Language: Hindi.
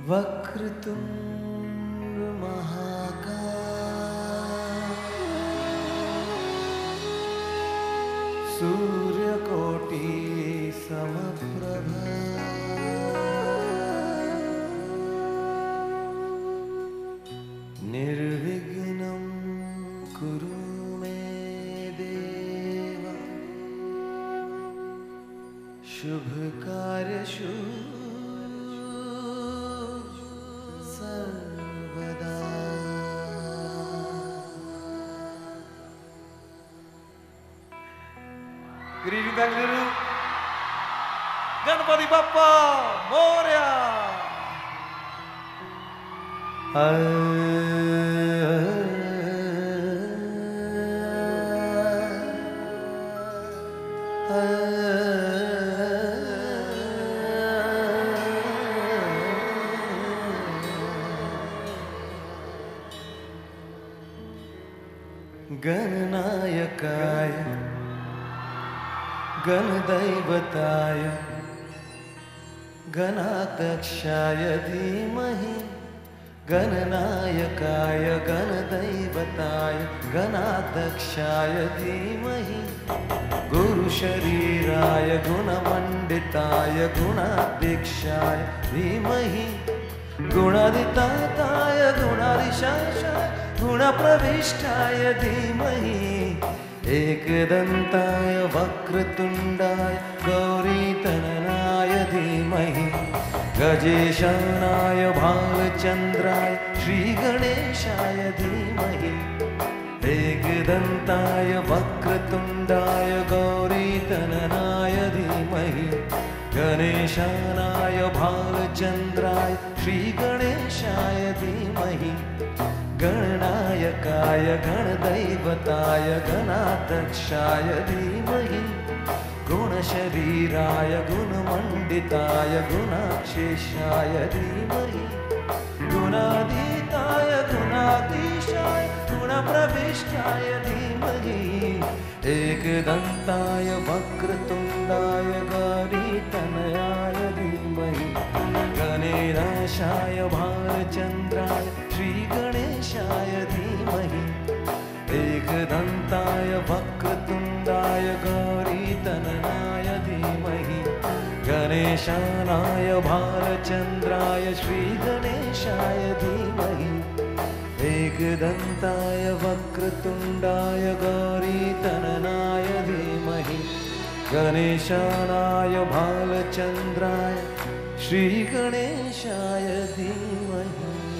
वक्रतुंड महाकाय सूर्यकोटि समप्रभा निर्विघ्नं कुरु मे देव शुभ कार्येषु सर्वदा। Good evening, Bengaluru. Ganpati Bappa Moria. गणनायकाय गणदैवताय गणाध्यक्षाय धीमहि गणनायकाय गणदैवताय गणाध्यक्षाय धीमहि गुरुशरीराय गुणमण्डिताय गुणाध्यक्षाय धीमहि गुणादिताय गुणादिशाय गुणप्रविष्टाय धीमहि एकदन्ताय वक्रतुण्डाय गौरीतनयाय धीमहि गजेशानाय भालचन्द्राय श्रीगणेशाय धीमहि एकदन्ताय वक्रतुण्डाय गौरीतनयाय धीमहि गणेशानाय भालचन्द्राय श्रीगणेशाय धीमहि गणनायकाय गणदैवताय गणाध्यक्षाय धीमहि गुणशरीराय गुणमण्डिताय गुणाशेषाय धीमहि गुणातीताय गुणाधीशाय गुणप्रविष्टाय धीमहि एकदन्ताय वक्रतुण्डाय गौरीतनयाय धीमहि गणेशाय भालचन्द्राय श्रीगणेशाय धीमहि एकदन्ताय वक्रतुण्डाय गौरीतनयाय धीमहि गणेशानाय भालचन्द्राय श्रीगणेशाय धीमहि एकदन्ताय वक्रतुण्डाय गौरीतनयाय धीमहि गणेशानाय भालचन्द्राय श्रीगणेशाय धीमहि।